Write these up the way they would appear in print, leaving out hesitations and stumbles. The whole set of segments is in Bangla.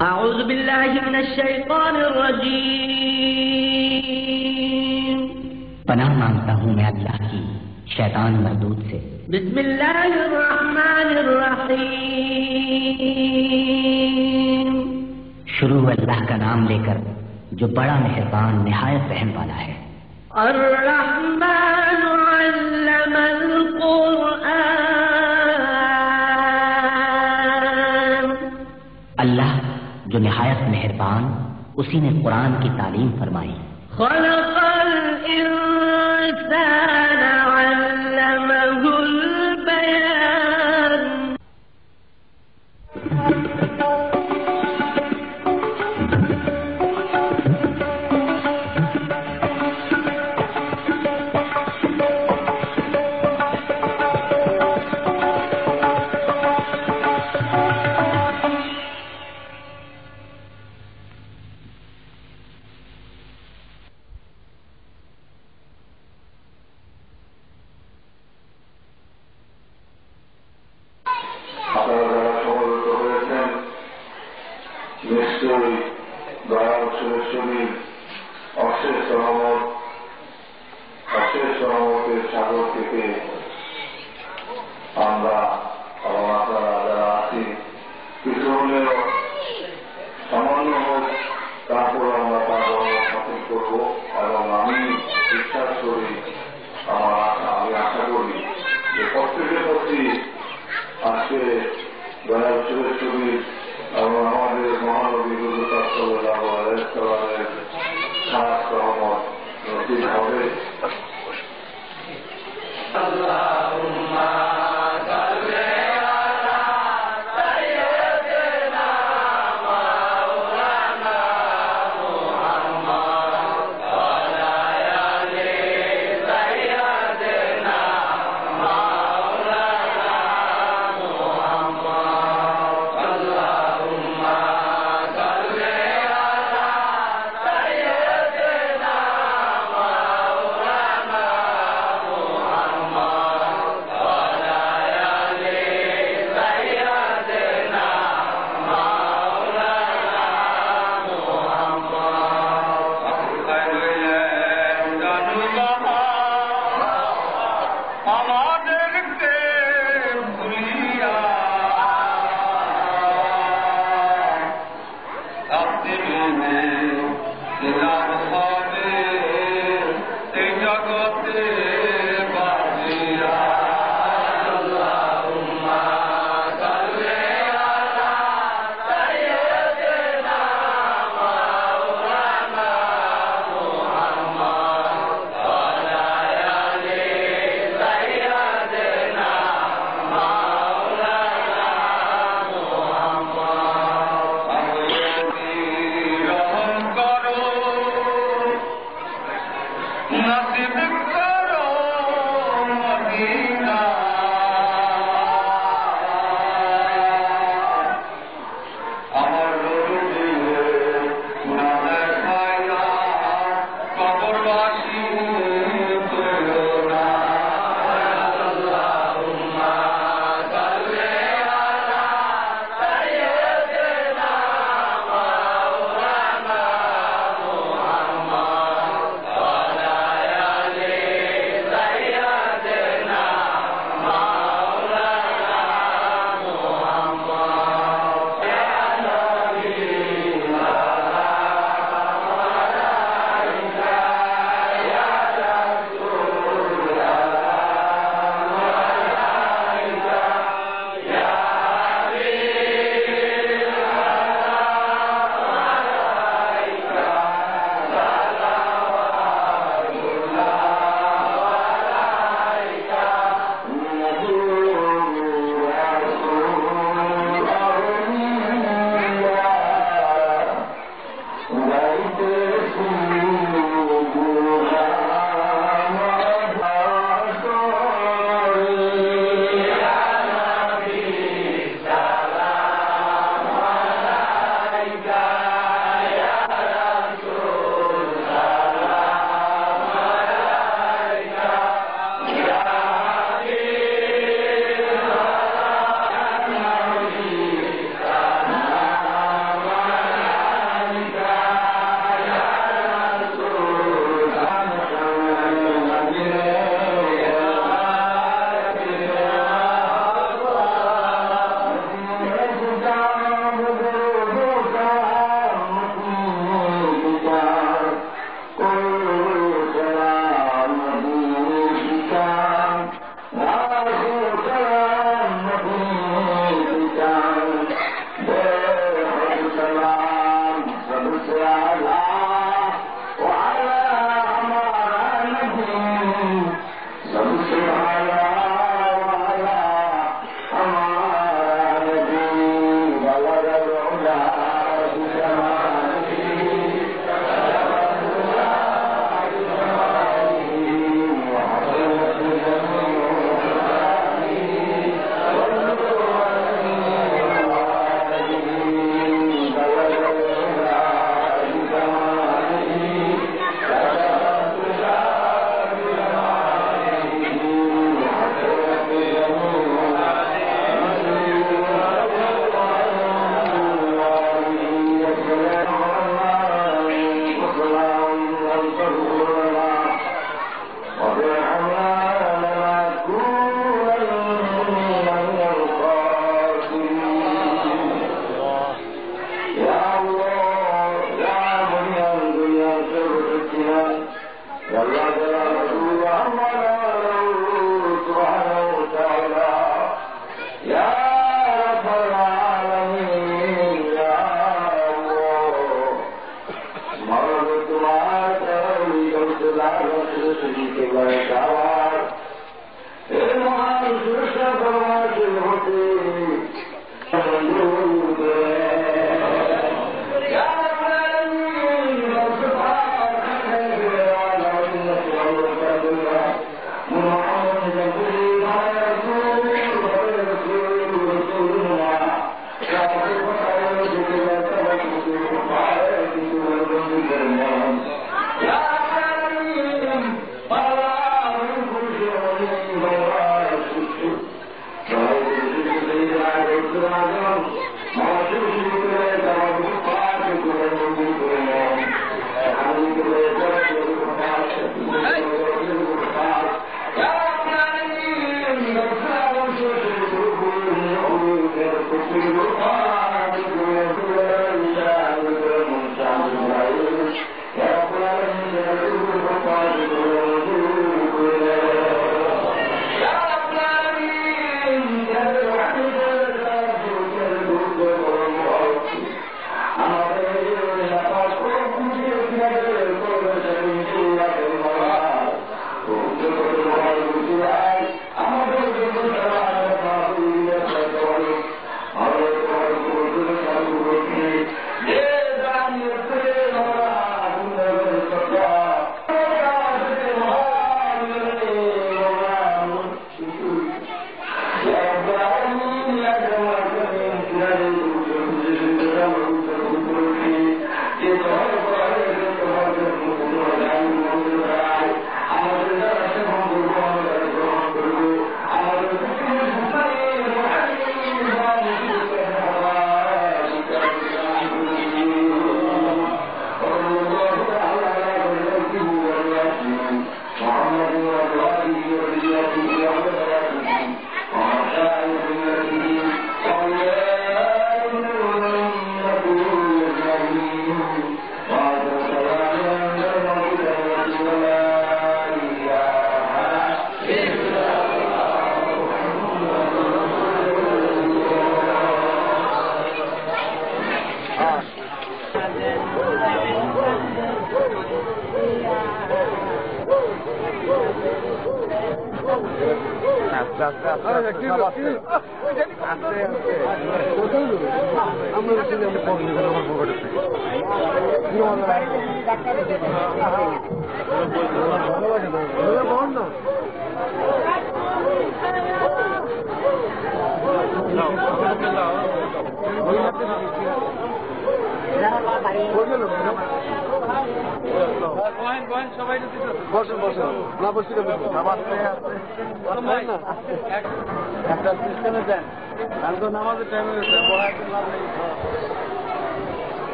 أعوذ بالله من الشيطان الرجيم पनाह मांगता हूँ मैं अल्लाह की शैतान मरदूद से। बिस्मिल्लाहिर्रहमानिर्रहीम शुरू अल्लाह का नाम लेकर जो बड़ा मेहरबान निहायत रहम वाला है। अर्रहमान अल्लमल कुरआन अल्लाह जो निहायत मेहरबान उसी ने कुरान की तालीम फरमाई। खलक़ल इंसान अल्लमहुल बयान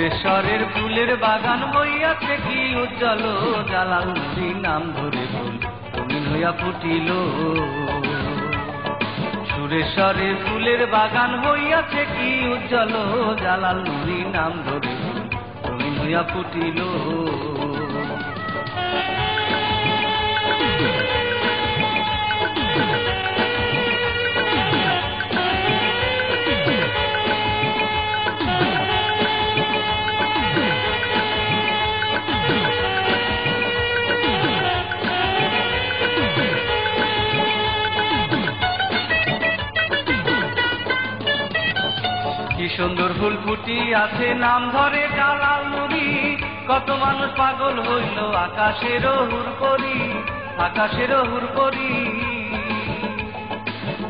সুরেশ্বরের ফুলের বাগান হইয়াছে কি উজ্জ্বল, জালাল নুরি নাম ধরে ফুল রঙিন হইয়া ফুটিল। সুরেশ্বরের ফুলের বাগান হইয়াছে কি উজ্জ্বল, জালাল নুরি নাম ধরে ফুল রঙিন হইয়া ফুটিল। কি সুন্দর ফুল ফুটি আছে নাম ধরে জালাল নুরি, কত মানুষ পাগল হইল আকাশের হুর করি, আকাশের হুর করি।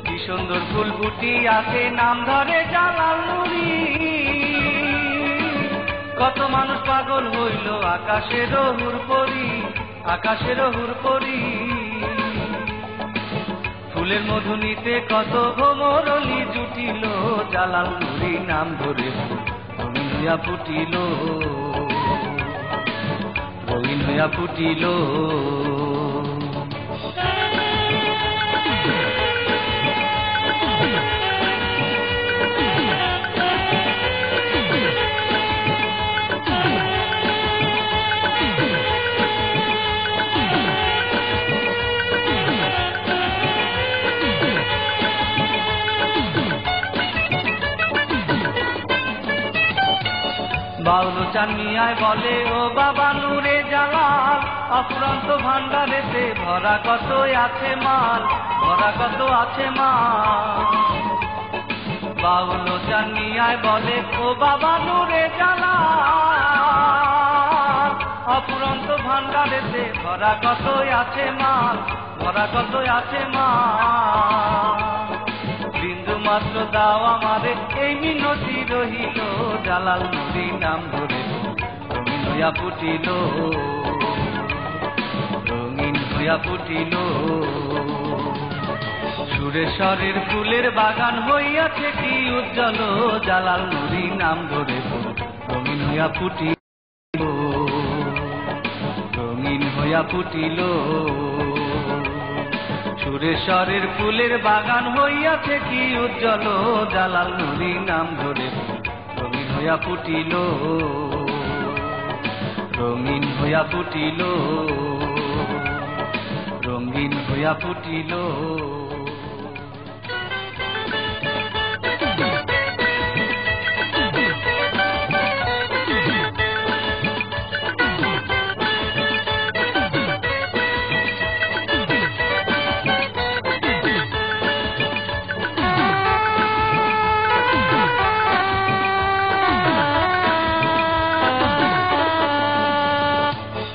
কি সুন্দর ফুল ফুটি আছে নাম ধরে জালাল নুরি, কত মানুষ পাগল হইল আকাশের হুর করি, আকাশের হুর করি। ফুলের মধুনিতে কত ভ্রমরলি জুটিল, জালাল নুরি নাম ধরে রঙিন হইয়া ফুটিল, রঙিন হইয়া ফুটিল। বাউল চানিয়ায় বলে ও বাবা নুরে জালাল, অফুরন্ত ভান্ডারেতে ভরা কত আছে মাল, ভরা কত আছে মাল। বাউল চানিয়ায় বলে ও বাবা নুরে জালাল, অফুরন্ত ভান্ডারেতে ভরা কত আছে মাল, ভরা কত আছে মাল। বিন্দু মাত্র দাও আমারে এই মিনতি রহিল, জালাল নুরি নাম ধরে রঙিন হইয়া ফুটিল, রঙিন হইয়া ফুটিল। সুরেশ্বরের ফুলের বাগান হইয়াছে কি উজ্জ্বল, জালাল নুরি নাম ধরে রঙিন হইয়া ফুটিল, রঙিন হইয়া ফুটিল। সুরেশ্বরের ফুলের বাগান হইয়াছে কি উজ্জ্বল, জালাল নুরি নাম ধরে রঙিন হইয়া ফুটিল, রঙিন হইয়া ফুটিল, রঙিন হইয়া ফুটিল।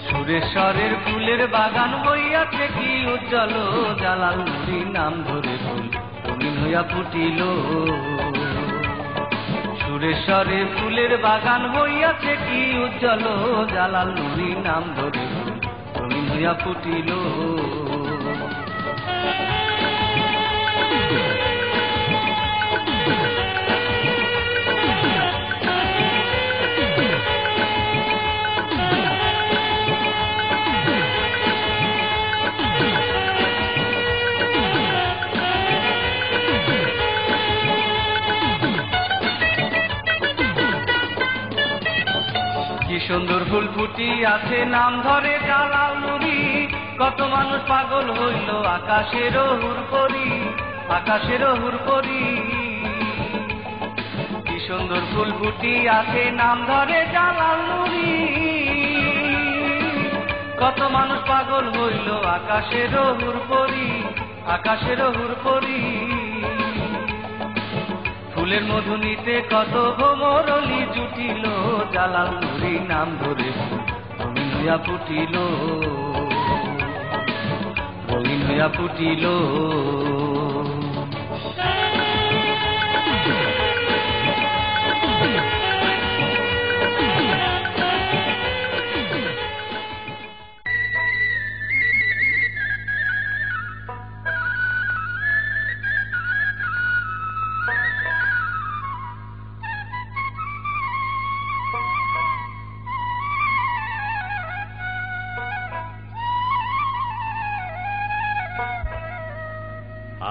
সুরেশ্বরের ফুলের বাগান হইয়াছে কি উজ্জ্বল, জালাল নুরি নাম ধরে ফুল রঙিন হইয়া ফুটিল। সুরেশ্বরের ফুলের বাগান হইয়াছে কি উজ্জ্বল, জালাল নুরি নাম ধরে ফুল রঙিন হইয়া ফুটিল। কি সুন্দর ফুল ফুটি আছে নাম ধরে জালাল নুরি, কত মানুষ পাগল হইল আকাশের হুর করি, আকাশের হুর করি। কি সুন্দর ফুল ফুটি আছে নাম ধরে জালাল নুরি, কত মানুষ পাগল হইল আকাশের হুর করি, আকাশের হুর করি। ফুলের মধুনিতে কত ভ্রমরলি জুটিল, জালাল নুরি নাম ধরে রঙিন হইয়া ফুটিল, রঙিন হইয়া ফুটিল।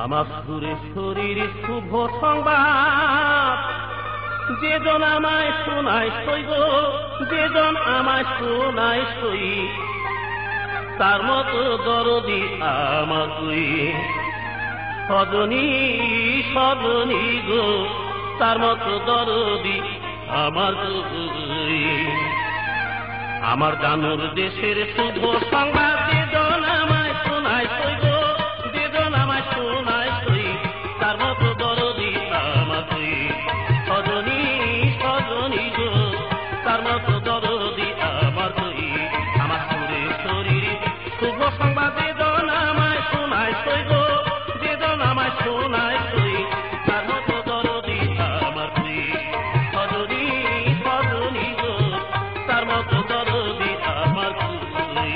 আমার সুরে শরীর শুভ সংবাদ যেজন আমায় শোনায় সই গো, যেজন আমায় শোনায় সই, তার মতো দরদি আমার তুই সজনী সজনী গো, তার মতো দরদি আমার তুই। আমার জানুর দেশের শুভ সংবাদ যেজন আমায় শোনায় সই গো, যেজন আমায় শোনায় সই, তার মতো দরদি আমার তুই সজনী সজনী গো, তার মতো দরদি আমার তুই। আমার সুরে শরীর শুভ সংবাদ যেজন আমায় শোনায় সই গো, যেজন আমায় শোনায় সই, তার মতো দরদি আমার তুই সজনী সজনী গো, তার মতো দরদি আমার তুই।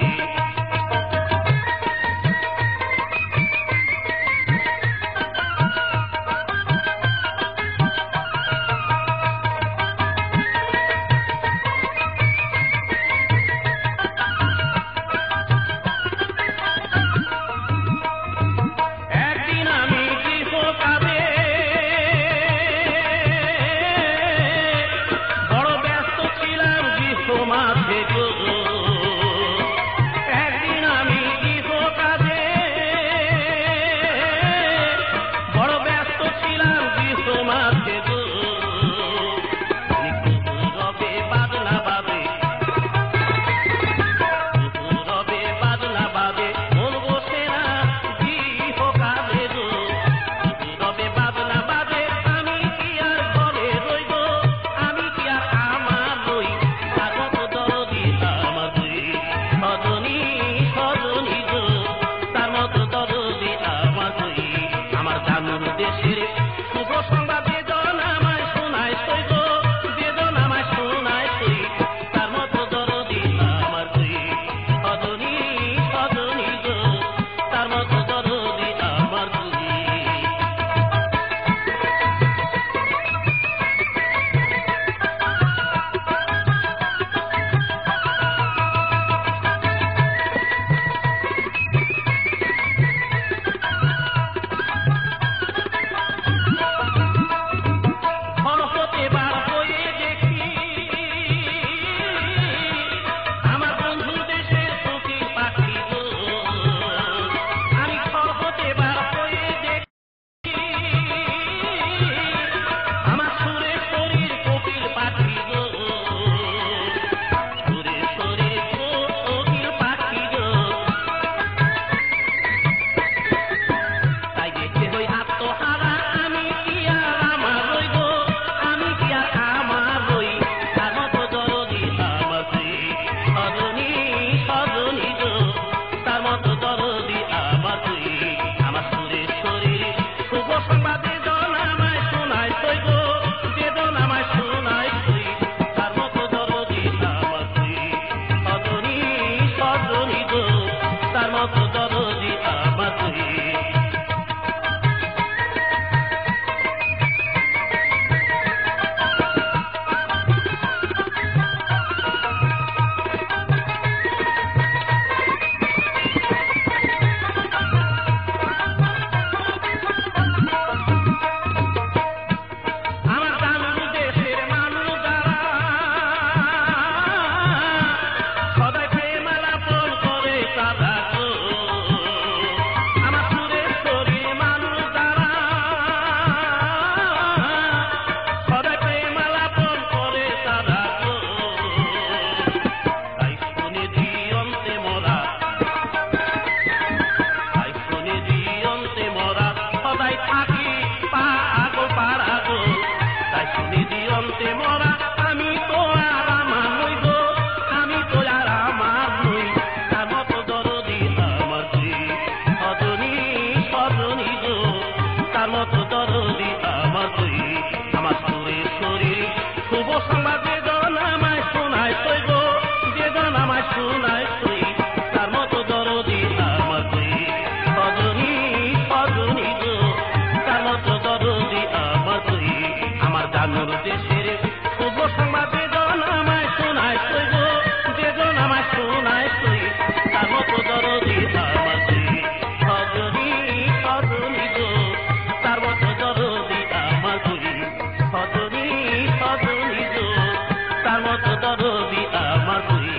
মতো দরদি আমার তুই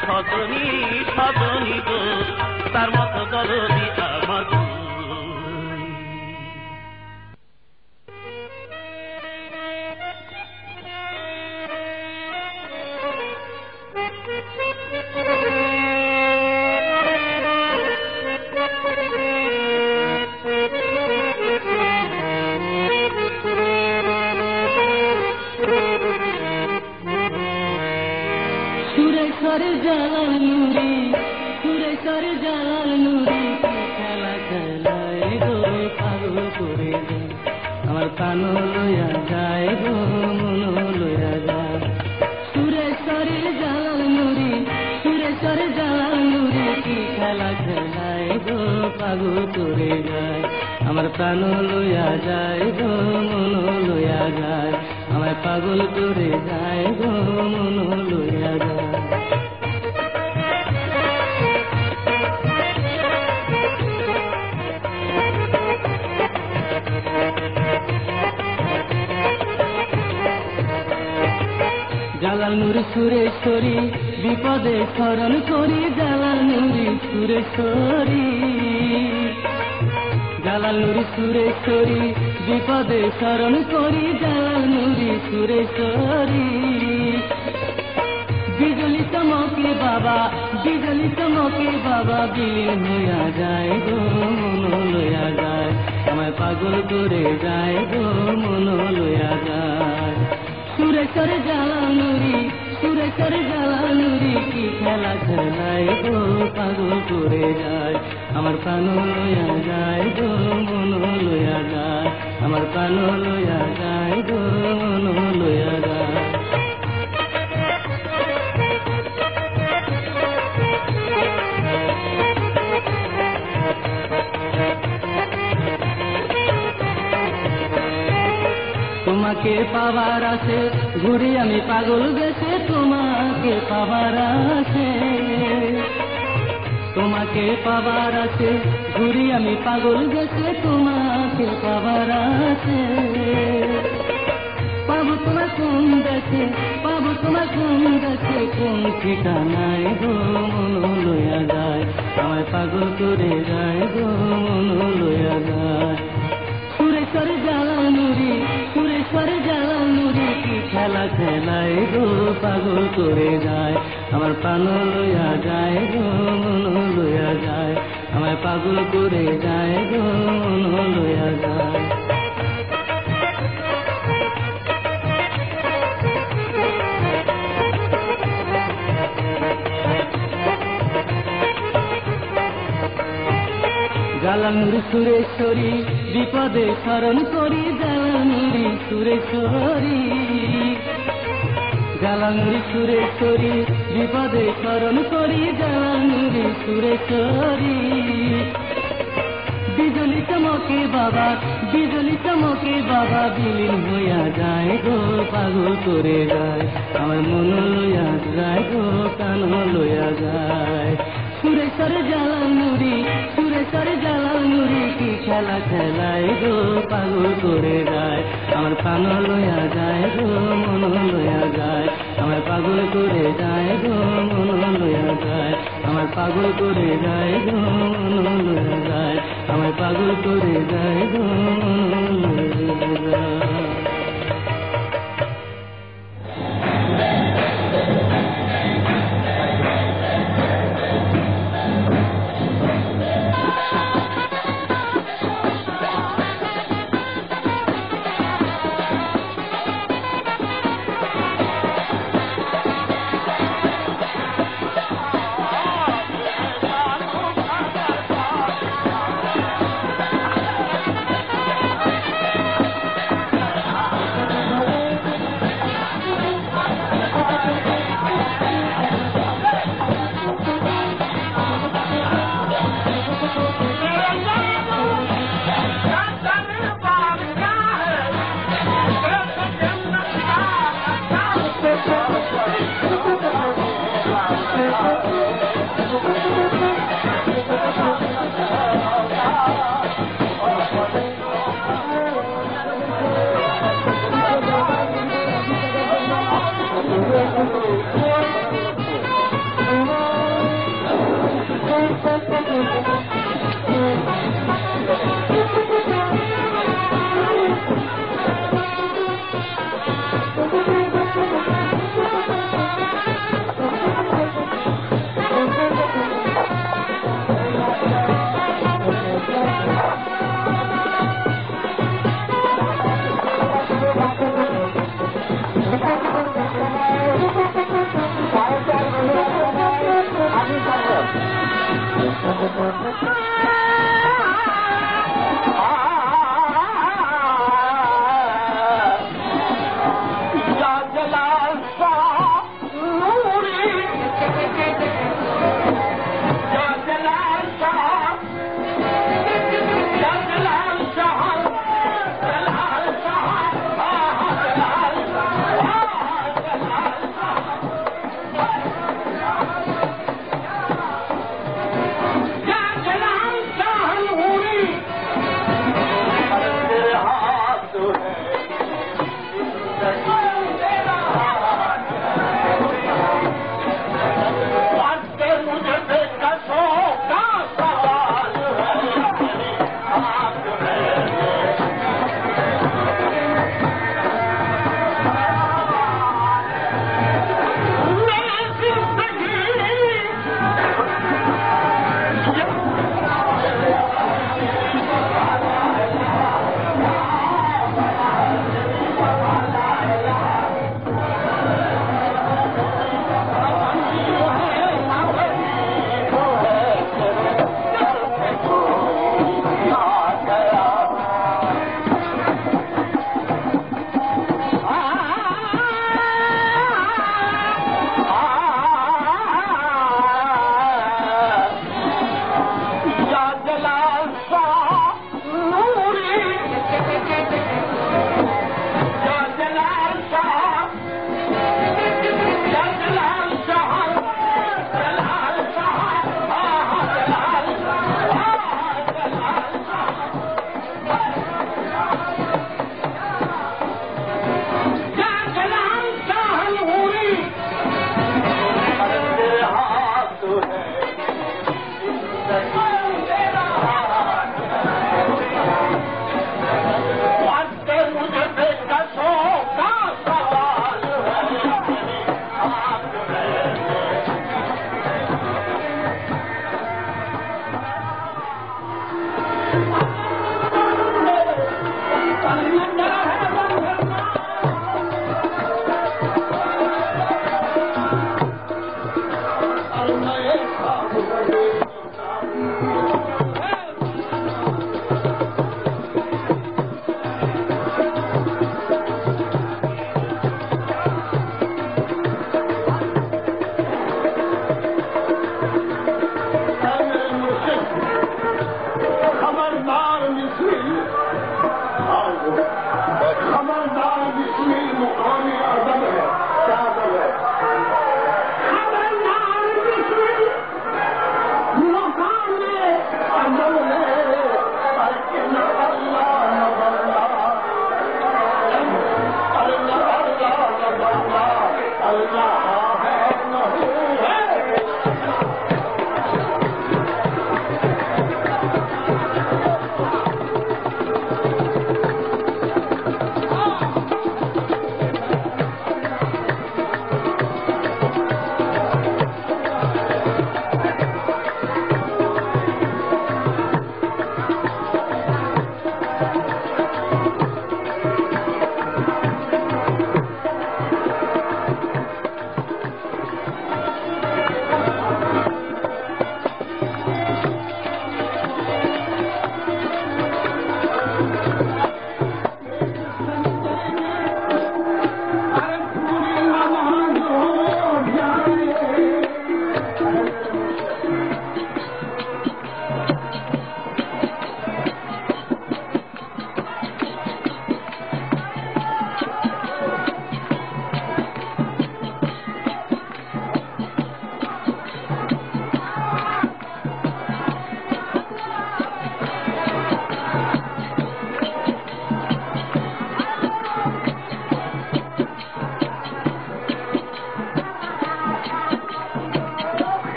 সজনী সজনী গো তার মতো দরদি আমার তুই সুরেশ্বর জালাল নুরি সুরেশ্বর জালাল নুরি খেলা খেলায় গো পাগল করে আমার কান লইয়া যায় গো মন লইয়া যায় সুরেশ্বর জালাল নুরি সুরেশ্বর জালাল নুরি খেলা খেলায় গো পাগল করে যায় আমার প্রাণ লইয়া যায় গো মন লইয়া যায় আমার পাগল করে যায় গো মন লইয়া যায় জালাল নুরি সুরেশ্বরী বিপদে স্মরণ করি জালাল নুরি সুরেশ্বরী জালাল নুরি সুরেশ্বরী বিপদে স্মরণ করি জালাল নুরি সুরেশ্বরী বিজলি চমকে বাবা বিজলি চমকে বাবা বিলীন হইয়া যায় গো মন লইয়া যায় আমায় পাগল করে যায় গো মন লইয়া যায় সুরেশ্বর জালাল নুরি সুরেশ্বর জালাল নুরি কি খেলা খেলায় গো পাগল করে যায় আমার প্রাণ লইয়া যায় গো মন লইয়া যায় আমার প্রাণ লইয়া যায় গো মন লইয়া যায় তোমাকে পাবার আছে ঘুরি আমি পাগল গেছে তোমাকে পাবার আছে তোমাকে পাবার আছে ঘুরি আমি পাগল গেছে তোমাকে পাবার আছে পাবো তোমার কোন দেশে পাবো তোমার কোন দেশে কোন ঠিকানায় গো মন লইয়া যায় আমায় পাগল করে যায় গো মন লইয়া যায় সুরেশ্বর জালাল নুরি সুরেশ্বর জালাল নুরি কি খেলা খেলায় গো পাগল করে যায় আমার প্রাণ লইয়া যায় গো মন লইয়া যায় আমায় পাগল করে যায় গো মন লইয়া যায় জালাল নুরি সুরেশ্বরী বিপদে স্মরণ করি জালাল নুরি সুরেশ্বরী জালাল নুরি সুরেশ্বরী বিপদে স্মরণ করি জালাল নুরি সুরেশ্বরী বিজলি চমকে বাবা বিজলি চমকে বাবা বিলীন হইয়া যায় গো পাগল করে যায় আমার মন লইয়া যায় গো কান লইয়া যায় সুরেশ্বর জালাল নুরি সুরেশ্বর জালাল নুরি কি খেলা খেলায় গো পাগল করে যায় আমার প্রাণ লইয়া যায় গো মন লইয়া যায় আমার পাগল করে যায় গো মন লইয়া যায় আমার পাগল করে যায় গো মন লইয়া যায় আমার পাগল করে যায় গো মন লইয়া যায় Thank you.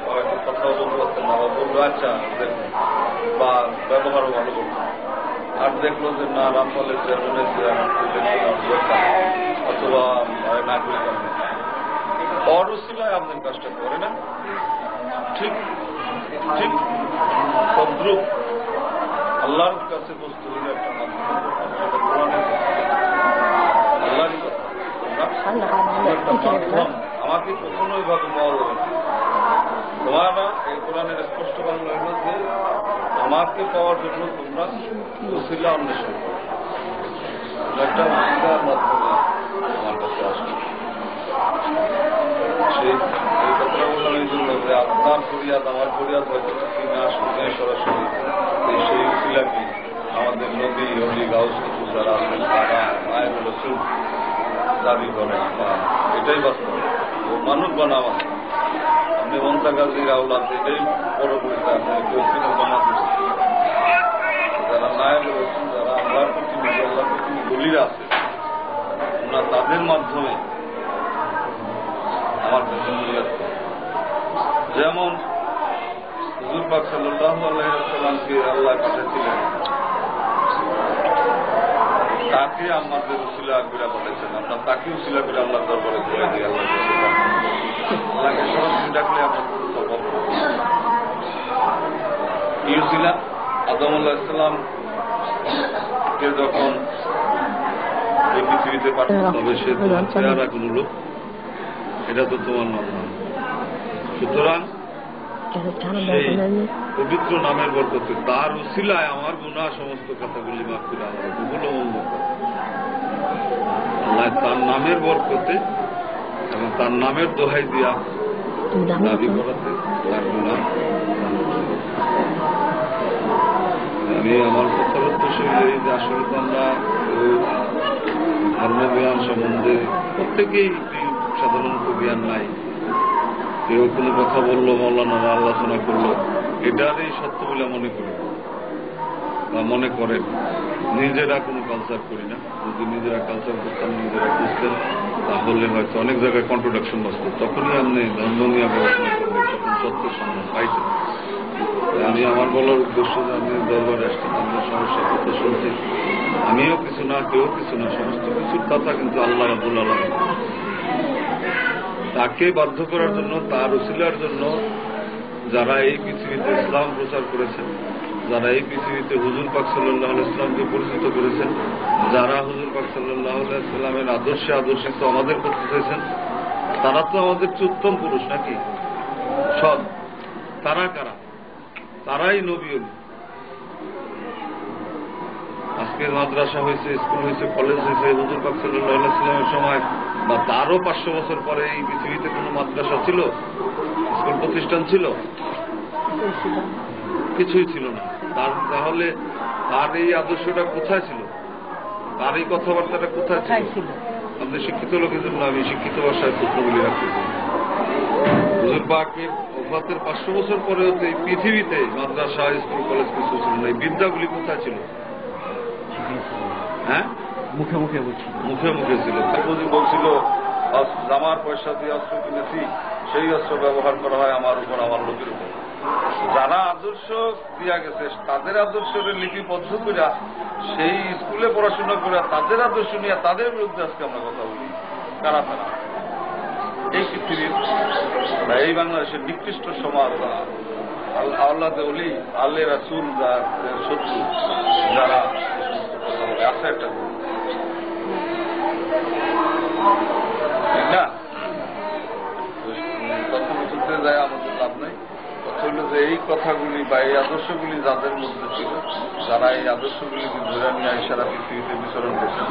হয়তো কথাও বলতে পারতেন না, বা বললো আচ্ছা দেখুন, বা ব্যবহারও ভালো করতেন। আর দেখলো যে না, রামপালের চেয়ারম্যান এসে আমার দরকার, অথবা নাগরিক আমি অরসিলায় আপনার কাজটা করে না, ঠিক ঠিক তদ্রুপ আল্লাহর কাছে বস্তু হলে একটা মাধ্যম, আল্লাহরই কথা, একটা মাধ্যম। আমাকে কখনো এইভাবে পাওয়া যাবে না। তোমারা এই কোরআনের স্পষ্ট বাংলা হল যে আমাকে পাওয়ার জন্য তোমরা ওসিলা অন্বেষণ করো, একটা ওসিলার মাধ্যমে আমার কাছে আসবে। সেই এই কথাটা বললাম এই জন্য যে আপনার ফরিয়াদ আমার ফরিয়াদ হয়তো কিনা শুনে সরাসরি সেই ওসিলাকে আমাদের নবী অলি গাউস কুতুব যারা আছেন তারা মায়ের রসুল দাবি করেন, বা এটাই বাস্তব। ও মানুষ বানা মানুষ, আপনি মমতা গাজীর আওলাদ, এটাই পরবর্তীতে আপনি কেউ কিনে বানাতে যারা নায়েব রসুল, যারা আল্লাহর প্রতিনিধি, আল্লাহর প্রতিনিধি বলিরা আছে, আমরা তাদের মাধ্যমে আমার কাছে ফরিয়াদ করি। যেমন হুজুর পাক সাল্লাল্লাহু আলাইহি ওয়াসাল্লামকে আল্লাহ পাঠিয়েছিলেন, তাকে আমাদের উসিলা করে পাঠাইছেন, আমরা তাকে উসিলা করে আল্লাহ দরবারে করে দিই। আল্লাহকে সরাসরি ডাকলে আমরা সফল করব। কি উসিলা? আদম আলাইহিস সালামকে যখন এই পৃথিবীতে পাঠানো হবে, সে তোমার চেহারা কোন লোক, এটা তো তোমার নাম না। সুতরাং সেই পবিত্র নামের বরকতে তার উসিলায় আমার গুনাহ সমস্ত কথাগুলি মাফ করে আমার বহুল মঙ্গল করে। আল্লাহ তার নামের বরকতে এবং তার নামের দোহাই দিয়া দাবি করাতে তার গুনাহ। আমি আমার কথার উদ্দেশ্য এই যে আসলে তো আমরা ধর্মজ্ঞান সম্বন্ধে প্রত্যেকেই সাধারণত জ্ঞান নাই। কেউ কোনো কথা বললো, মৌলানারা আলোচনা করলো, এটারই সত্য বলে মনে করি বা মনে করেন। নিজেরা কোনো কালচার করি না। যদি নিজেরা কালচার করতাম, নিজেরা বুঝতেন, তাহলে হয়তো অনেক জায়গায় কন্ট্রোডাকশন বসত। তখনই আপনি ধর্ম নিয়ে গবেষণা করবেন, তখন সত্যের সন্ধান পাইতেন। আমি আমার বলার উদ্দেশ্য যে আমি দরবারে আসছি, আমাদের সমস্যার কথা শুনছি, আমিও কিছু না, কেউ কিছু না, সমস্ত কিছুর কথা কিন্তু আল্লাহ রাব্বুল আলামিন। তাকে বাধ্য করার জন্য, তার উসিলার জন্য যারা এই পৃথিবীতে ইসলাম প্রচার করেছেন, যারা এই পৃথিবীতে হুজুর পাক সাল্লাল্লাহু আলাইহি ওয়াসাল্লামকে পরিচিত করেছেন, যারা হুজুর পাক সাল্লাল্লাহু আলাইহি ওয়াসাল্লামের আদর্শে আদর্শিত আমাদের করতে চেয়েছেন, তারা তো আমাদের উত্তম পুরুষ নাকি? সব তারা কারা? তারাই নবী। আজকে মাদ্রাসা হয়েছে, স্কুল হয়েছে, কলেজ হয়েছে, হুজুর পাক সাল্লাল্লাহু আলাইহি ওয়াসাল্লামের সময় বা তারও 500 বছর পরে এই পৃথিবীতে কোনো মাদ্রাসা ছিল, স্কুল প্রতিষ্ঠান ছিল? কিছুই ছিল না। তাহলে তার এই আদর্শটা কোথায় ছিল? তার এই কথাবার্তাটা কোথায় ছিল? আপনি শিক্ষিত লোকের জন্য আমি শিক্ষিত ভাষায় প্রশ্নগুলি রাখতেছি। হুজুর পাকের ওফাতের 500 বছর পরেও এই পৃথিবীতে মাদ্রাসা, স্কুল, কলেজ কিছু ছিল না। এই বিদ্যাগুলি কোথায় ছিল? হ্যাঁ, মুখে মুখে বলছিল, মুখে মুখে ছিল। বলছিল জামার পয়সা দিয়ে অস্ত্র কিনেছি, সেই অস্ত্র ব্যবহার করা হয় আমার উপর, আমার লোকের উপর। যারা আদর্শ দিয়া গেছে তাদের আদর্শের লিপিবদ্ধ করে সেই স্কুলে পড়াশোনা করে তাদের আদর্শ নিয়ে তাদের বিরুদ্ধে আজকে আমরা কথা বলি। কারা তারা? এই পৃথিবীর এই বাংলাদেশের নিকৃষ্ট সমাজ, আল্লাহ ওলি, আল্লাহ রাসূল যাদের শত্রু, যারা আছে একটা ঠিক না, কথা বলতে যায় আমাদের লাভ নাই। কথা হল যে এই কথাগুলি বা এই আদর্শগুলি যাদের মধ্যে ছিল, যারা এই আদর্শগুলিকে ধরে নিয়ে সারা পৃথিবীতে বিচরণ করছেন,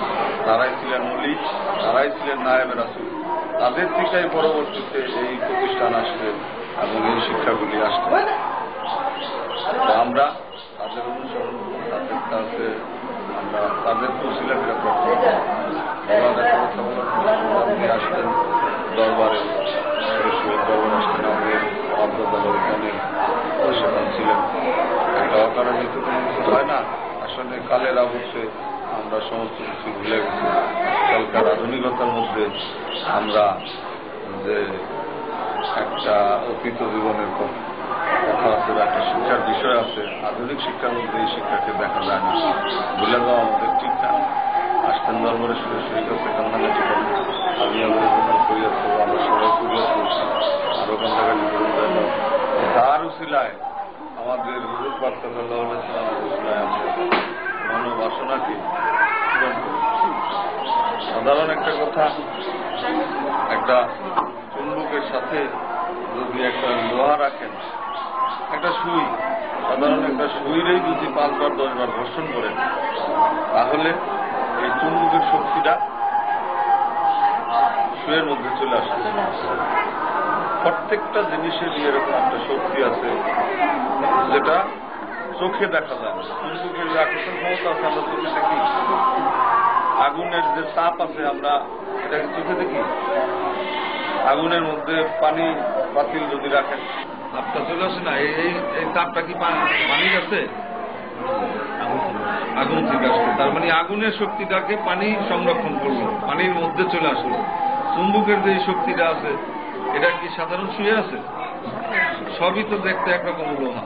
তারাই ছিলেন ওলি, তারাই ছিলেন নায়েব রাসূল। তাদের থেকেই পরবর্তীতে এই প্রতিষ্ঠান আসবে এবং এই শিক্ষাগুলি আসবে। আমরা তাদের অনুসরণ, তাদের কাছে আমরা তাদের তসিলাকে প্রার্থনা করি। আপনি আসতেন দরবারে, দরবার আসতেন, আমাদের আব্দুল্লাহ এখানে সেখানে ছিলেন। এটা অকারণে তো কোনো কিছু হয় না। আসলে কালের আবশ্যে আমরা সমস্ত কিছু ভুলে গেছি। আজকালকার আধুনিকতার মধ্যে আমরা যে একটা অতীত জীবনের কথা আছে বা একটা শিক্ষার বিষয় আছে। আধুনিক শিক্ষার মধ্যে এই শিক্ষাকে দেখা যায় না, ভুলে যাওয়া আমাদের ঠিক না। আসতেন দরবারে শুনে শুরু করছে কান্নাকাটি করে, আমি আমাদের জন্য করিয়াছে, আমরা সবাই করিয়া করছি, আরো কান্নাকাটি করে যাইল। তার উসিলায় আমাদের হুজুর পাক সাল্লাল্লাহু আলাইহি ওয়াসাল্লামের উসিলায় আমরা মনোবাসনাকে পূরণ করেছি। সাধারণ একটা কথা, একটা চুম্বকের সাথে যদি একটা লোহা রাখেন, একটা সুই, সাধারণ একটা সুইরেই যদি 5 বার 10 বার ঘর্ষণ করেন, তাহলে এই চুম্বকের শক্তিটা সুইয়ের মধ্যে চলে আসে। প্রত্যেকটা জিনিসের এরকম একটা শক্তি আছে যেটা চোখে দেখা যায় না। চুম্বকের যে আকর্ষণ ক্ষমতা আছে আমরা চোখে দেখি, আগুনের যে তাপ আছে আমরা এটাকে চোখে দেখি। আগুনের মধ্যে পানি পাতিল যদি রাখেন, তাপটা চলে আসে না। এই তাপটা কি পানির আছে? আগুন থেকে আসছে। তার মানে আগুনের শক্তিটাকে পানি সংরক্ষণ করলো, পানির মধ্যে চলে আসলো। চুম্বকের যে শক্তিটা আছে এটা কি সাধারণ শুয়ে আছে? সবই তো দেখতে একরকম লোহা।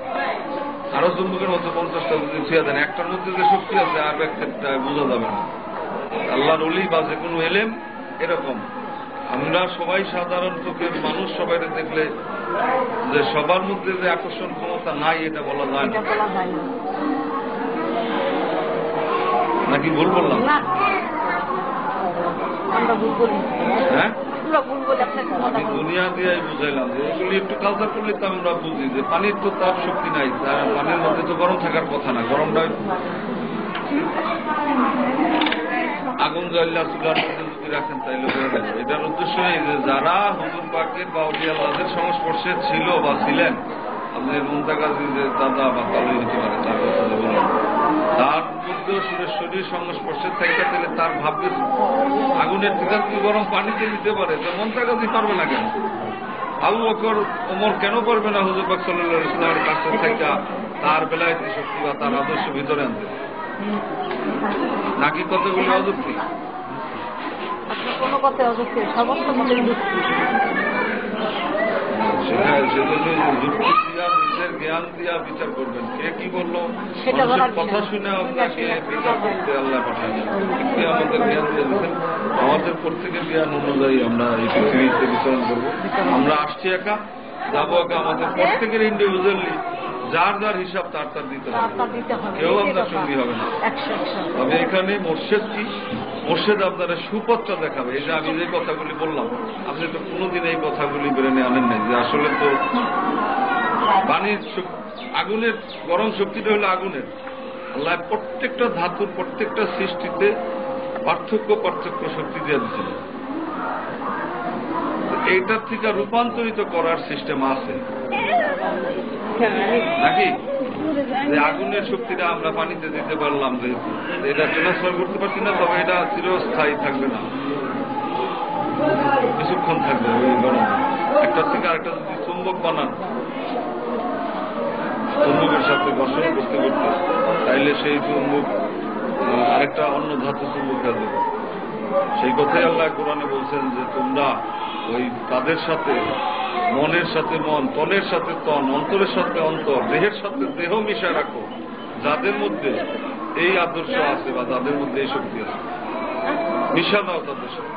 আরো চুম্বকের মধ্যে 50টা যদি ছুঁয়ে দেন, একটার মধ্যে যে শক্তি আছে আর একটা বোঝা যাবে না। আল্লাহর ওলি বা যে কোনো এলেম এরকম। আমরা সবাই সাধারণ চোখের মানুষ, সবাই দেখলে যে সবার মধ্যে যে আকর্ষণ ক্ষমতা নাই এটা বলা যায় না। নাকি ভুল বললাম? হ্যাঁ, আমি দুনিয়া দিয়ে বুঝাইলাম যে এগুলি একটু কালচার করলে তো আমরা বুঝি যে পানির তো তাপ শক্তি নাই, পানির মধ্যে তো গরম থাকার কথা না। গরমটা আগুন জ্বালিয়ে চুলার মধ্যে যদি রাখেন তাইলে হয়ে গেল। এটার উদ্দেশ্য এই যে যারা হুজুর পাকের বা আউলিয়া আল্লাহদের সংস্পর্শে ছিল বা ছিলেন, আপনার মুনতাকাজি যে দাদা বা তালুই হতে পারে, তার কথা যে বললাম, তার মধ্যেও সুরেশ্বরীর সংস্পর্শে থেকে তাহলে তার ভাববে আগুনের থেকে গরম পানিতে নিতে পারে, তো মুনতাকাজি পারবে না কেন? আবু বকর ওমর কেন পারবে না হুজুর পাক সাল্লাল্লাহু আলাইহি ওয়াসাল্লামের কাছে থেকে তার বেলায়েতি শক্তি বা তার আদর্শ ভিতরে আনতে? নাকি কতগুলি অযুক্তি? কোনো কথা অযুক্তি, সমস্ত মতের যুক্তি। সেজন্য যুক্তি দিয়া, নিজের জ্ঞান দিয়া বিচার করবেন। কে কি বললো কথা শুনে আপনাকে বিচার করতে আল্লাহ পাঠায় না। কে আমাদের জ্ঞান দিয়ে দিচ্ছেন, আমাদের প্রত্যেকের জ্ঞান অনুযায়ী আমরা এই পৃথিবীতে বিচরণ করবো। আমরা আসছি একা, যাবো একা। আমাদের প্রত্যেকের ইন্ডিভিজুয়ালি যার যার হিসাব তার তার দিতে হবে, কেউ আপনার সঙ্গী হবে না। তবে এখানে মোর্শেদ কি, মোর্শেদ আপনারা সুপথটা দেখাবে। এই যে আমি যে কথাগুলি বললাম, আপনি তো কোনোদিন এই কথাগুলি বেরেনে আনেন নাই যে আসলে তো পানির আগুনের গরম শক্তিটা হলো আগুনের। আল্লাহ প্রত্যেকটা ধাতুর প্রত্যেকটা সৃষ্টিতে পার্থক্য শক্তি দিয়ে দিচ্ছেন। এইটার থেকে রূপান্তরিত করার সিস্টেম আছে নাকি? যে আগুনের শক্তিটা আমরা পানিতে দিতে পারলাম, যে এটা ট্রান্সফার করতে পারছি না, তবে এটা চিরস্থায়ী থাকবে না, কিছুক্ষণ থাকবে ওই গরম। একটা থেকে আরেকটা যদি চুম্বক বানান, চুম্বকের সাথে ঘর্ষণ করতে করতে, তাইলে সেই চুম্বক আরেকটা অন্য ধাতু চুম্বক হয়ে যাবে। সেই কথাই আল্লাহ কোরআনে বলছেন যে তোমরা ওই তাদের সাথে মনের সাথে মন, তনের সাথে তন, অন্তরের সাথে অন্তর, দেহের সাথে দেহ মিশায় রাখো, যাদের মধ্যে এই আদর্শ আছে বা যাদের মধ্যে এই শক্তি আছে, মিশা দাও তাদের সাথে।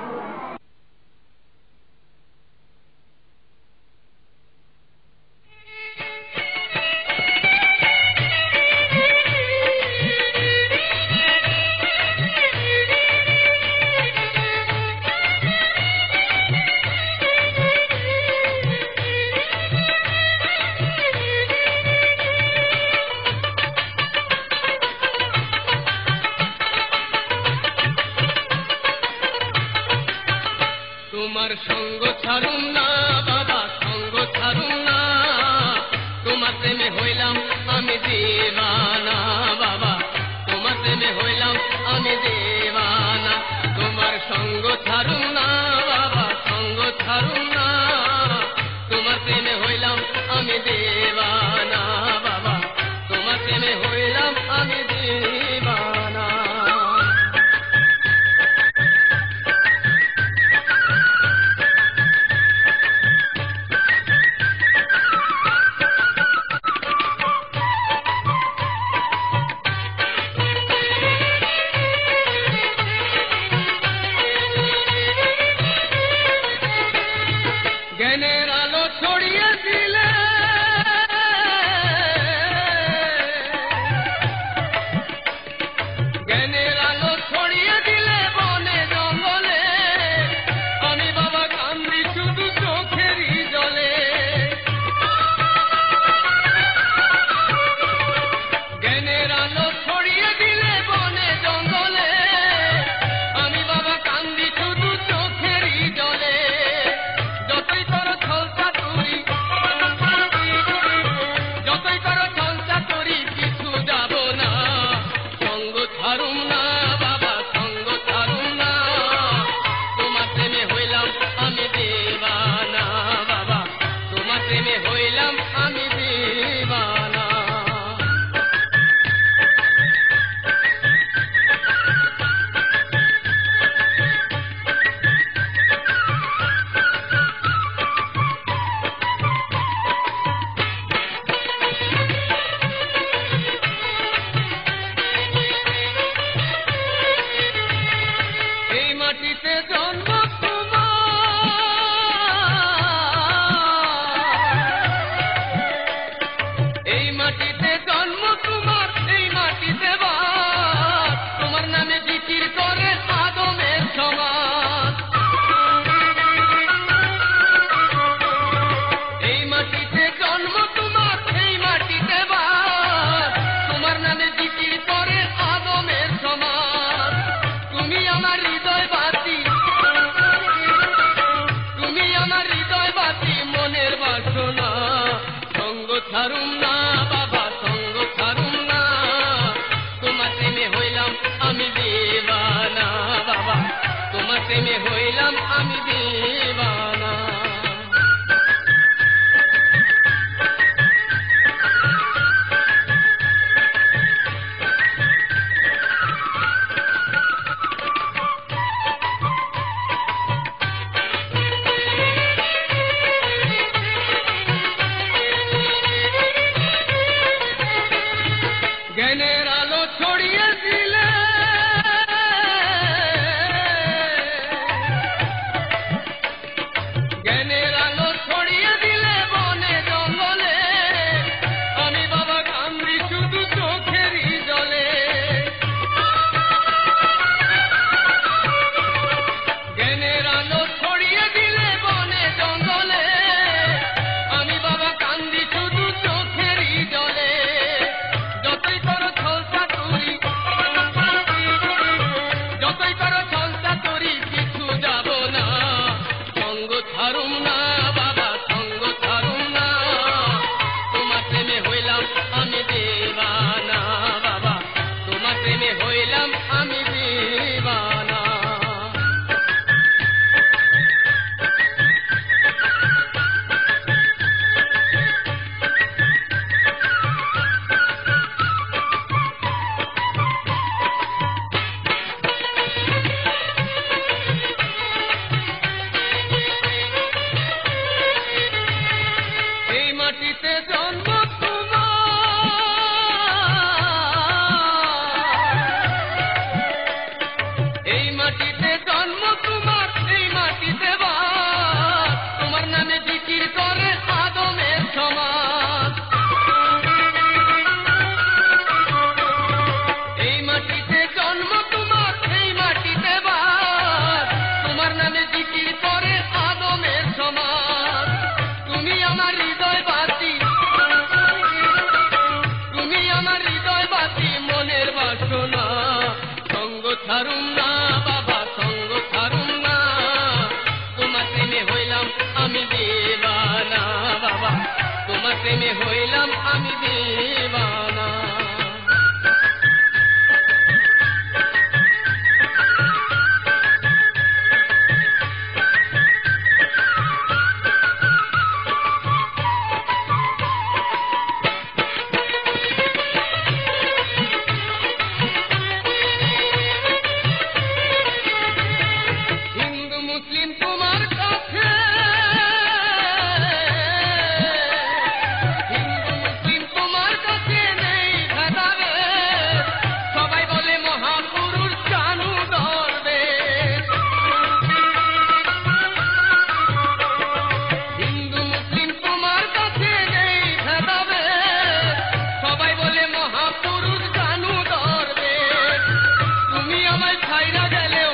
ছাড়ুম না বাবা সঙ্গ ছাড়ুম না তোমার প্রেমে হইলাম আমি দিওয়ানা বাবা তোমার প্রেমে হইলাম আমি দিওয়ানা জ্ঞানের আলো ছড়িয়ে দিলে জ্ঞানের আলো ছড়িয়ে দিলে বনে জঙ্গলে আমি বাবা কান্দি শুধু চোখেরই জলে জ্ঞানের আলো ছড়িয়ে দিলে বনে জঙ্গলে আমি বাবা কান্দি শুধু চোখেরই জলে যতই করো ছলসা করি কিছু যাব না সঙ্গ ছাড়ুম না বাবা সঙ্গ ছাড়ুম না তোমার প্রেমে হইলাম আমি দিওয়ানা বাবা তোমার প্রেমে হইলাম আমি দিওয়ানা এই মাটিতে জন্ম এই মাটিতে জন্ম তোমার এই মাটিতে বাস তোমার নামে জিকির করে আদমের সমাজ এই মাটিতে জন্ম তোমার এই মাটিতে বাস তোমার নামে জিকির করে আদমের সমাজ তুমি আমার হৃদয় বাতি তুমি আমার হৃদয় বাতি মনের বাসনা সঙ্গ ছাড়ুম না বাবা সঙ্গ ছাড়ুম না তোমার প্রেমে হইলাম আমি দিওয়ানা বাবা তোমার প্রেমে হইলাম আমি দিওয়ানা হিন্দু মুসলিম তোমার কাছে হিন্দু মুসলিম তোমার কাছে নেই ভেদাভেদ সবাই বলে মহাপুরুষ জানু দরবেশ হিন্দু মুসলিম তোমার কাছে নেই ভেদাভেদ সবাই বলে মহাপুরুষ জানু দরবেশ তুমি আমায় ছাইরা গেলেও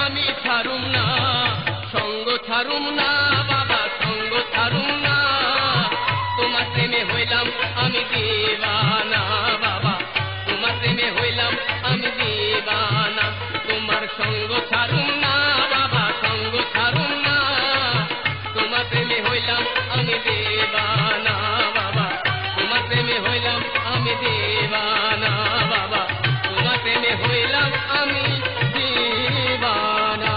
আমি ছাড়ুম না সঙ্গ ছাড়ুম না বাবা সঙ্গ ছাড়ুম না তোমার প্রেমে হইলাম আমি দিওয়ানা বাবা তোমার প্রেমে হইলাম আমি দিওয়ানা তোমার সঙ্গ ছাড়ুম না বাবা সঙ্গ ছাড়ুম না তোমার প্রেমে হইলাম আমি দিওয়ানা বাবা তোমার প্রেমে হইলাম আমি দিওয়ানা বাবা তোমার প্রেমে হইলাম আমি দিওয়ানা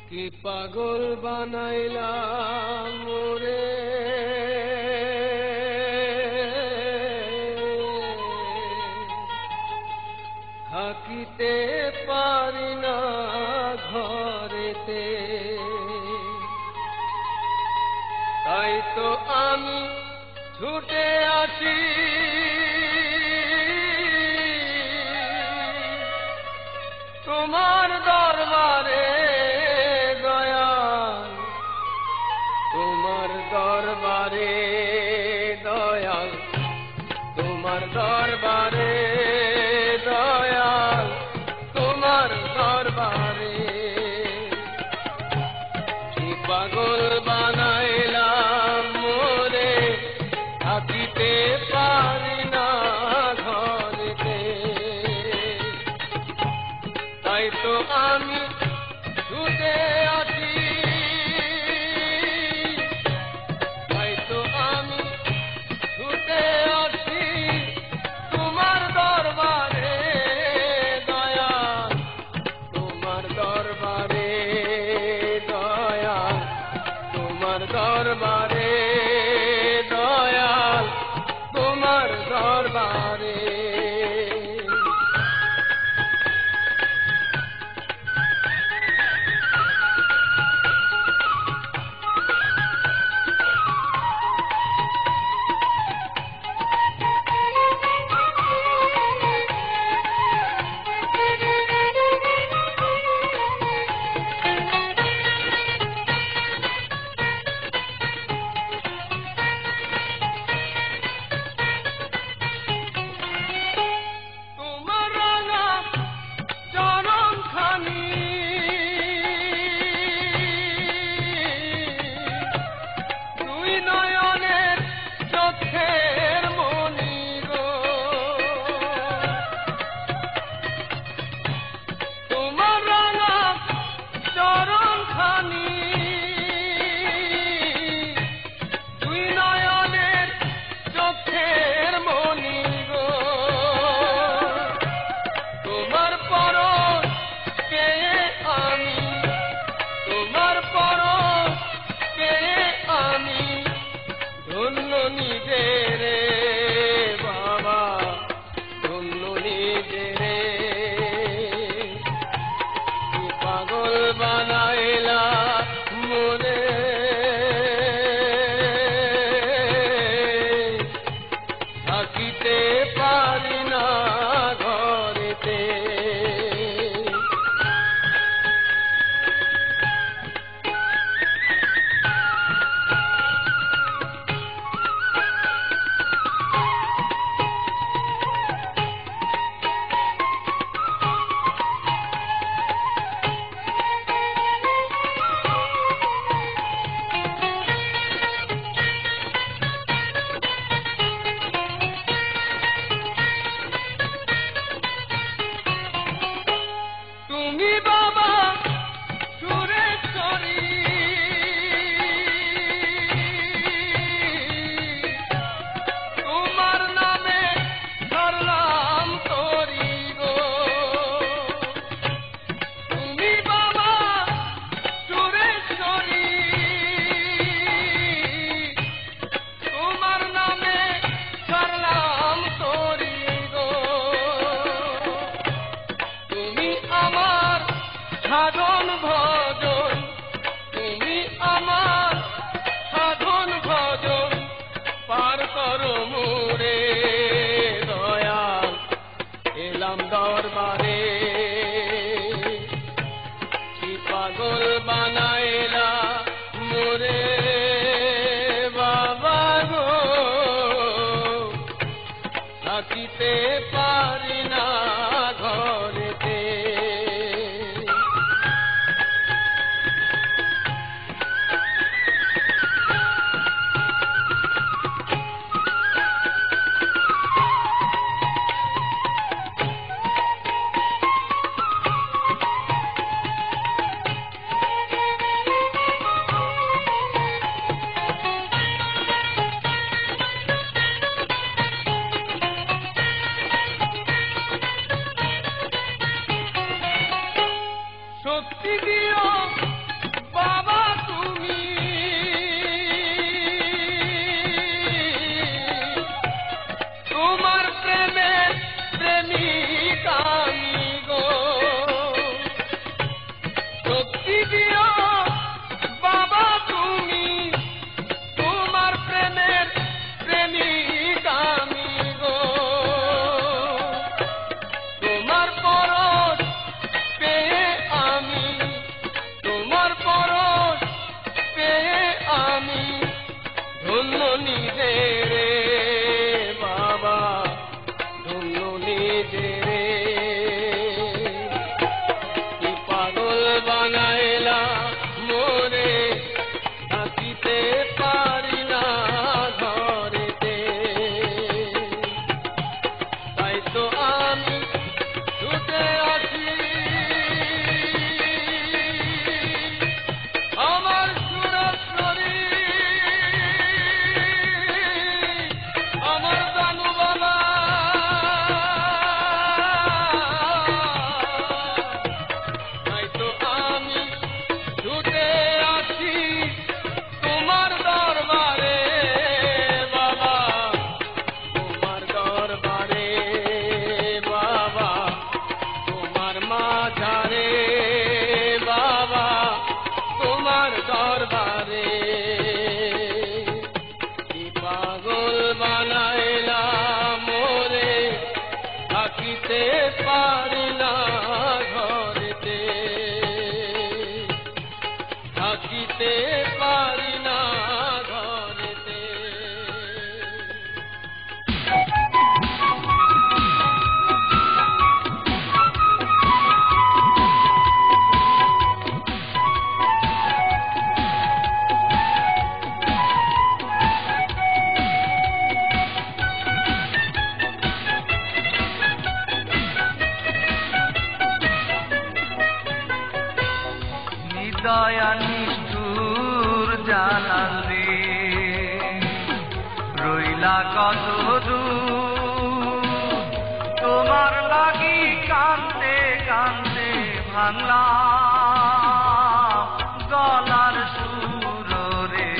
কি পাগল বানাইলাম মোরে থাকিতে পারি না ঘরেতে তাই তো আমি ছুটে আসি তোমার দরবারে দয়াল তোমার দরবারে দয়াল তোমার দরবারে দয়াল তোমার দরবারে কি পাগল বানায় তোমার দরবারে দয়াল, তোমার দরবারে। রইলা কত দূর তোমার লাগি কান্দে কান্দে ভাঙলা গলার সুর রে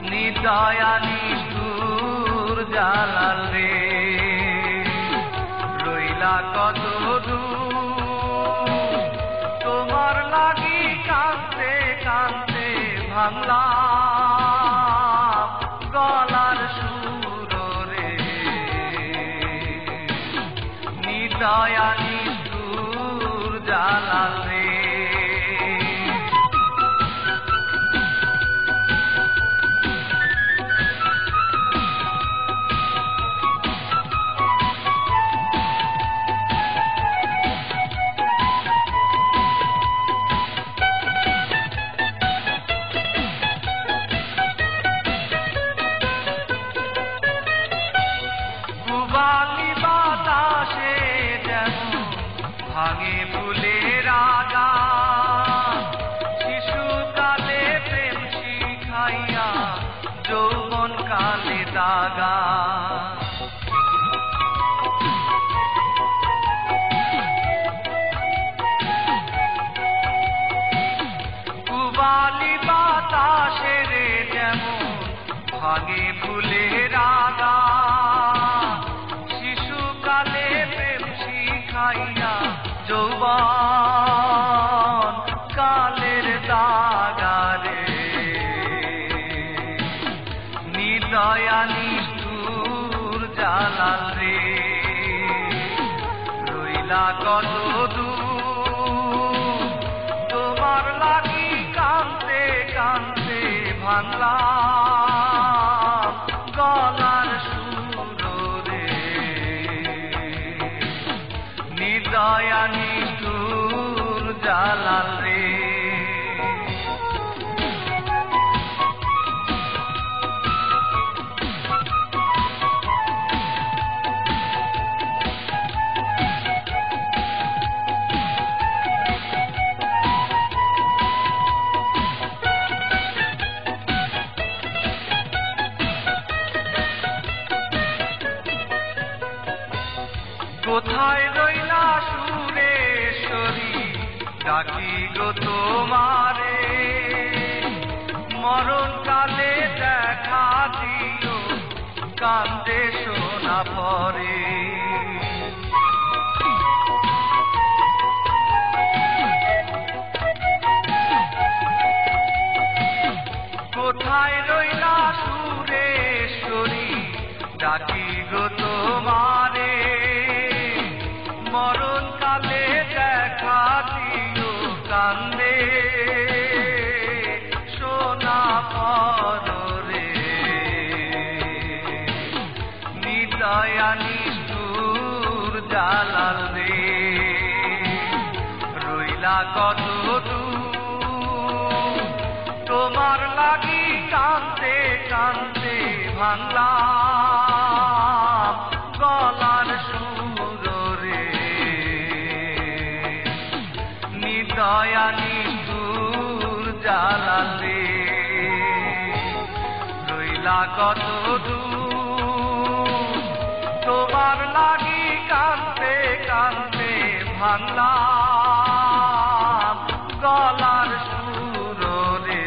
নিদয়া নিষ্ঠুর জালাল রে রইলা কত দূর তোমার লাগি কান্দে কান্দে ভাঙলা গলার সুর রে নিদয়া নিষ্ঠুর জালাল রে পুবালি বাতাসে যেমন ভাঙে ফুলের আগা শিশুকালে প্রেম শিখাইয়া যৌবন কালে দাগা পুবালি বাতাসে রে যেমন ভাঙে ফুলের আগা শিশুকালে প্রেম শিখাইয়া যৌবন কালের দাগারে নিদয়া নিষ্ঠুর জালাল রে রইলা কত দূর তোমার লাগি কান্দে কান্দে ভাঙলা গলার সুর রে নিদয়া নিষ্ঠুর জালাল রে কোথায় রইলা সুরেশ্বরী ডাকি গো তোমারে মরণ কালে দেখা দিও কান্দে শোনা পরে কোথায় রইলা সুরেশ্বরী ডাকি গো তোমারে মরণ কালে দেখা দিও কান্দে সোনা পরে নিদয়া নিষ্ঠুর জালাল রে রইলা কত দূর তোমার লাগি কান্দে কান্দে ভাঙলা গলার সুর রে নিদয়া নিষ্ঠুর জালাল রে রইলা কত দূর তোমার লাগি কান্দে কান্দে ভাঙলা গলার সুর রে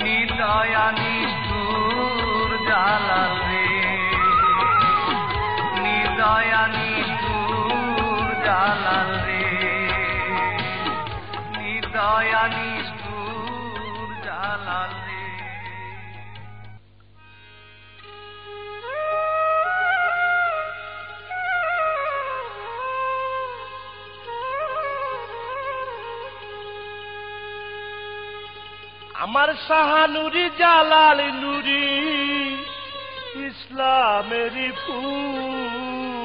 নিদয়া নিষ্ঠুর জালাল রে নিদয়া নিষ্ঠুর জালাল রে নিদয়া নিষ্ঠুর জালাল রে আমার শাহানুরি জালাল নুরি ইসলামেরই ফুল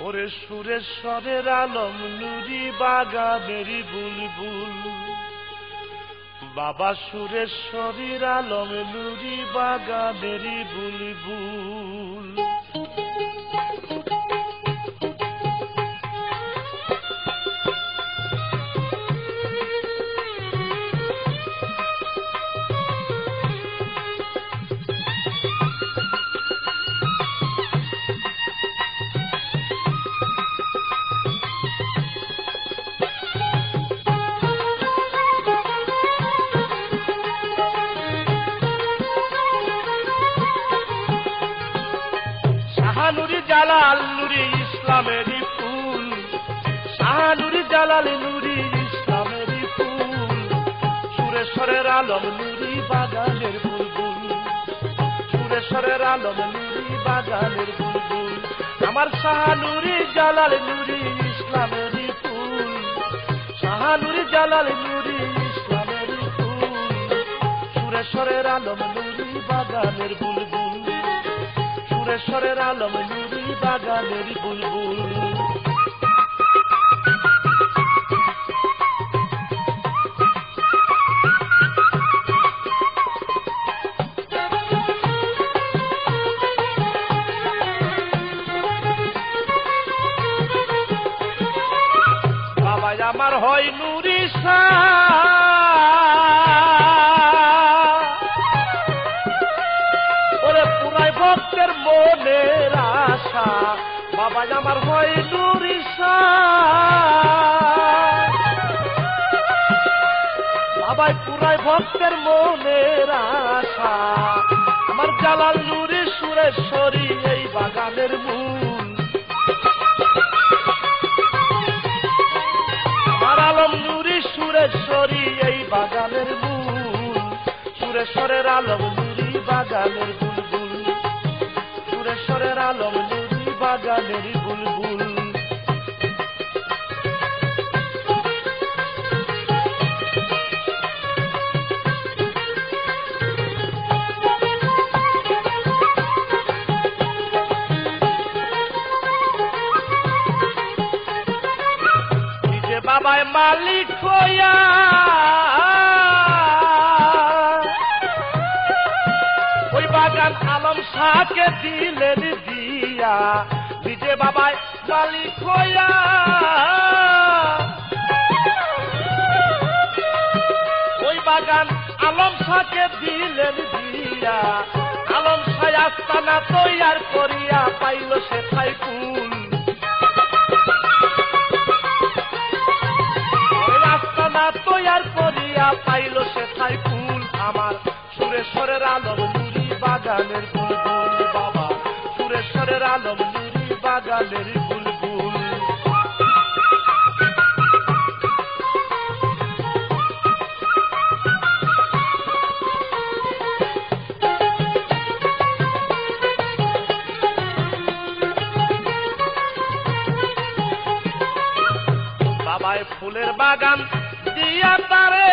ওরে সুরেশ্বরের আলম নুরি বাগানেরই বুলবুল বাবা সুরেশ্বরীর আলম নুরি বাগানেরই বুলবুল জালাল নুরি ইসলামেরই ফুল, শাহানুরি জালাল নুরি ইসলামেরই ফুল, সুরেশ্বরের আলম নুরি বাগানের বুলবুল, সুরেশ্বরের আলম নুরি বাগানের বুলবুল। আমার শাহানুরি জালাল নুরি ইসলামেরই ফুল, শাহানুরি জালাল নুরি ইসলামেরই ফুল, সুরেশ্বরের আলম নুরি বাগানের বুলবুল, সুরেশ্বরের আলম নুরি বাগানের বুলবুল। আমার হয় নুরি ওরে পুরাই ভক্তের মনের আশা, বাবা আমার হয় নুরি বাবাই পুরাই ভক্তের মনের আশা। আমার জালাল নুরি সুরেশ্বরী এই বাগানের মূল, আলম নুরি সুরেশ্বরী এই বাগানের মূল, সুরেশ্বরের আলম নুরি বাগানের বুলবুল, সুরেশ্বরের আলম নুরি বাগানের বুলবুল। বাবাই মালিক হইয়া ওই বাগান আলম শাহকে দিলেন দিয়া, নিজে বাবাই মালিক হইয়া ওই বাগান আলম শাহকে দিলেন দিয়া, আলম শাহ আস্তানা তৈয়ার করিয়া পাইল সেথায় ফুল, তৈয়ার করিয়া পাইল সেথায় ফুল। আমার সুরেশ্বরের আলম নুরি বাগানের বুলবুল, বাবা সুরেশ্বরের আলম নুরি বাগানের বুলবুল। বাবায় ফুলের বাগান দিয়া তারে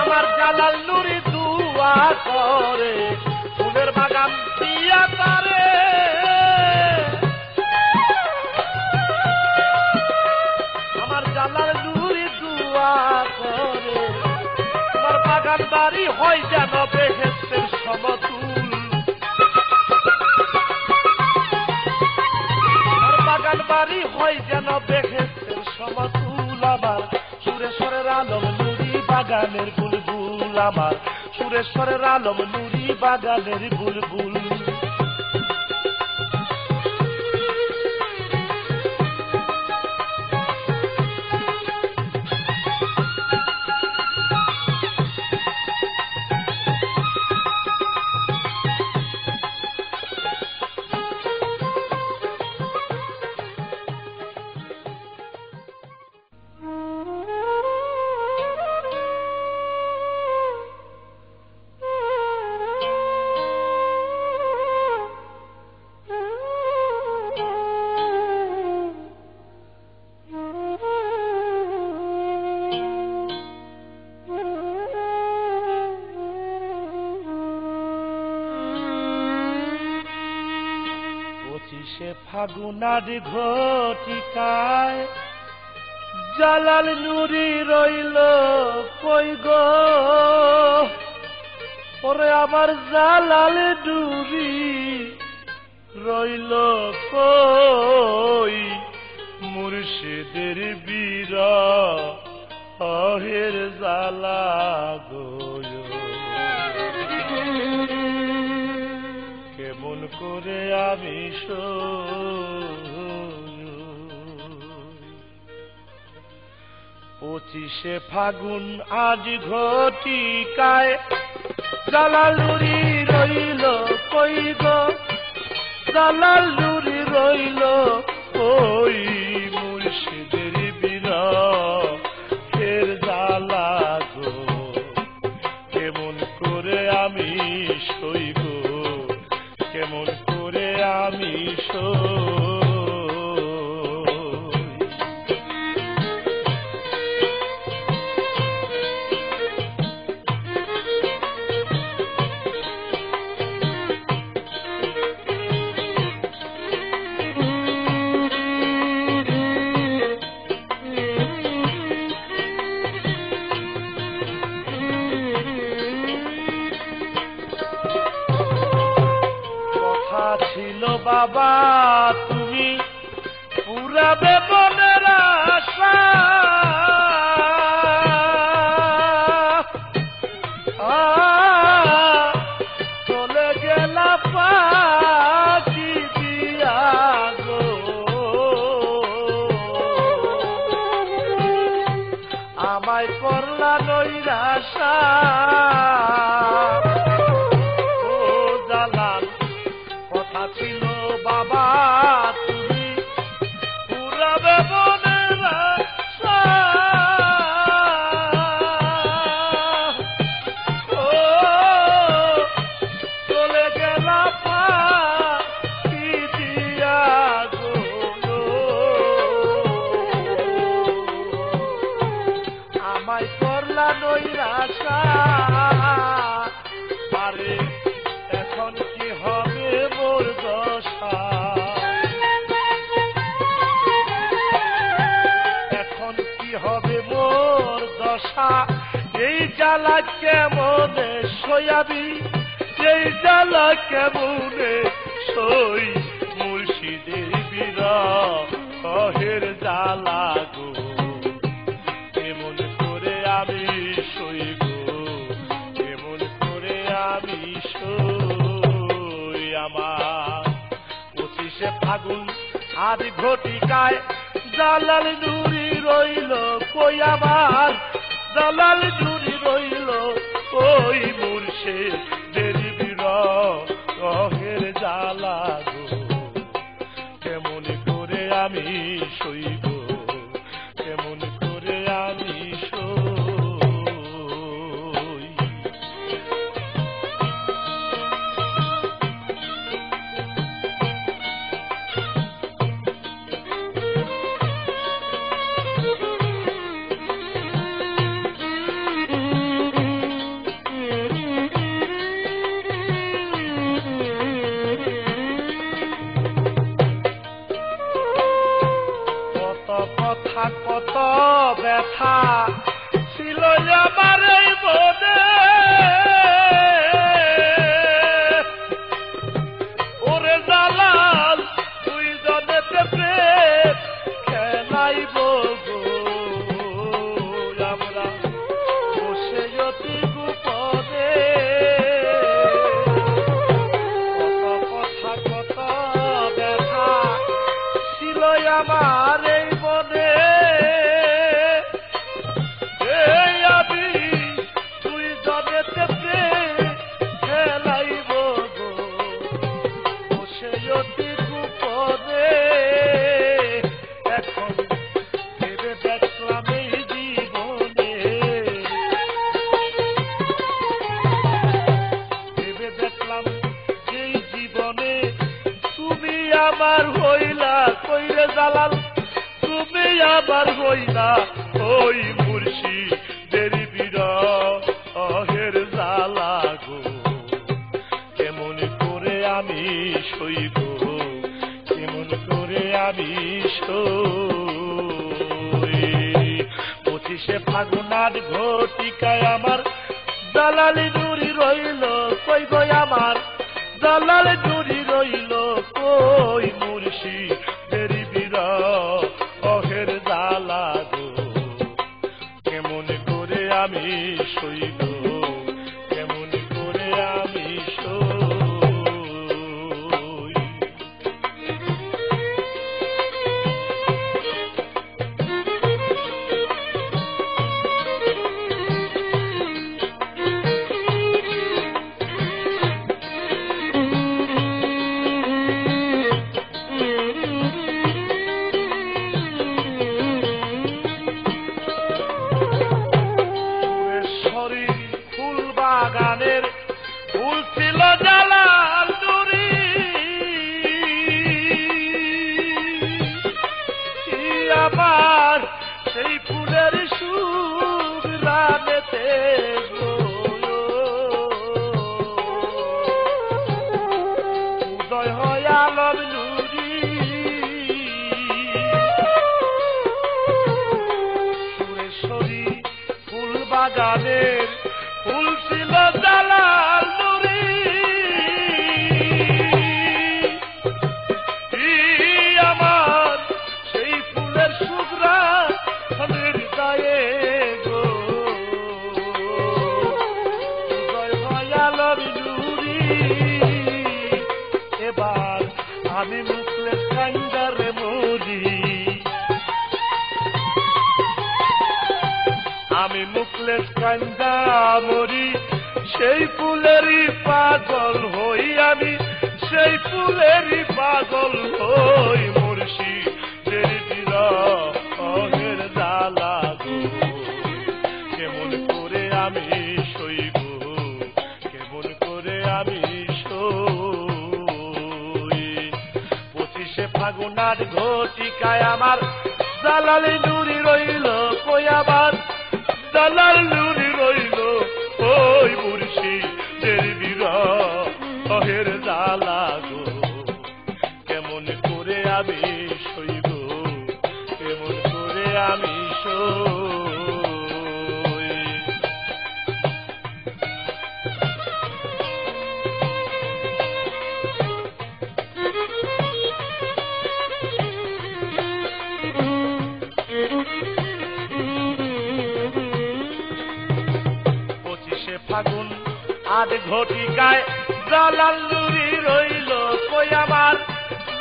আমার জালাল নুরি দুয়া করে, ফুলের বাগান দিয়া তারে আমার জালাল নুরি দুয়া করে, আমার বাগান বাড়ি হয় যেন বেহেশতের সমতুল, বাগান বাড়ি হয় যেন বেহেশতের সমতুল। আমার সুরেশ্বরের আলম নুরি বাগানের বুলবুল, আমার সুরেশ্বরের আলম নুরি বাগানের বুলবুল। ফাগুনার ঘটিকায় জালাল নুরি রইল কই গো, ওরে আমার জালাল নুরি রইল কই, মুর্শিদের বিরহের জালা গো, কেমন করে আমি পঁচিশে ফাগুন আজ ঘটিকায় জালাল নুরি রইল কই গো জালাল নুরি রইল ওই মুর্শিদের বিরহের জ্বালা গো কেমন করে আমি সইব কেমন করে আমি ছিল বাবা তুমি পুরাবে মনের আশা চলে গেলা পাখি দিয়া গো আমায় করলা নৈরাশা ছিল বাবা তুমি পুরাবে মনের আশা চলে গেলা পাখি দিয়া গো আমায় করলা নৈরাশা আরে এখন কি হবে মোর দশা এখন কি হবে মোর দশা এই জ্বালা কেমনে সয়াবি এই জ্বালা কেমনে সই মুর্শিদের বিরহের জ্বালা গো কেমন করে আমি সইব কেমন করে আমি সই আমার 25শে ফাগুন আর ঘটিকায় জালাল নুরি রইল কই আমার জালাল নুরি রইল ওই মুর্শিদের বিরহের জ্বালা গো কেমন করে আমি সইব কেমন করে আমি কত ব্যথা ছিল আমার এই মনে ওরে জালাল তুই জনেতে প্রেম খেলাইব গো আমরা বসে অতি গোপনে কত ব্যথা ছিল আমার এই মনে আমার হইলা কইরে জালাল তুমি আবার হইলা ওই মুর্শিদের বিরহের জ্বালা গো কেমন করে আমি সইব কেমন করে আমি সই 25শে ফাগুন আর ঘটিকায় আমার জালাল নুরি রইল কই গো আমার জালাল নুরি রইল কই মুর্শিদের বিরহের জ্বালা গো কেমন করে আমি সইব কেমন করে আমি সই আমি মুখলেস কান্দারে মরি, আমি মুখলেস কান্দা মরি, সেই ফুলেরই পাগল হই আমি, সেই ফুলেরই পাগল হই মুর্শিদের বিরহের জ্বালা গো, কেমন করে আমি সইব, কেমন করে আমি সই। 25শে ফাগুনার ঘটিকায় আমার জালাল নুরি রইল কই আবার, জালাল নুরি রইল ওই মুর্শিদের বিরহের জ্বালা গো, কেমন করে আমি সইব, কেমন করে আমি সই। ফাগুন আজ ঘটিকায় জালাল নুরি রইল কই আমার,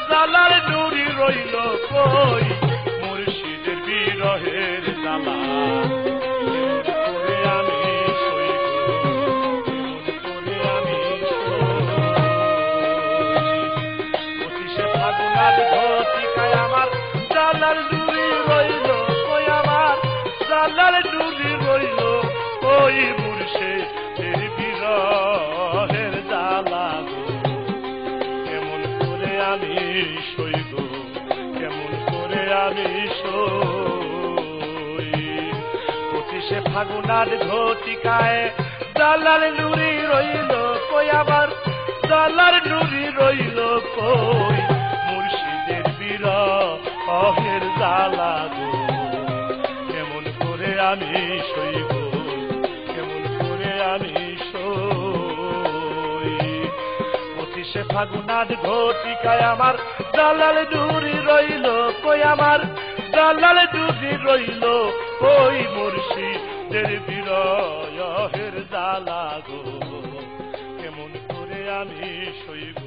জালাল নুরি রইল কই মুর্শিদের বিরহের জ্বালা, কেমন করে আমি সইব, কেমন করে আমি সই। 25শে ফাগুন আজ ঘটিকায় আমার জালাল নুরি রইল কই আমার, জালাল নুরি রইল ওই মুর্শিদের বিরহের জ্বালা গো, কেমন করে আমি সইব, কেমন করে আমি সই। 25শে ফাগুনার ঘটিকায় জালাল নুরি রইল কই আবার, জালাল নুরি রইল কই মুর্শিদের বিরহের জ্বালা গো, কেমন করে আমি সইব, কেমন করে আমি সই। 25শে ফাগুনার ঘটিকায় আমার জালাল নুরি রইল কই আমার, জালাল নুরি রইল কই মুর্শিদের বিরহের জ্বালা গো, কেমন করে আমি সইব।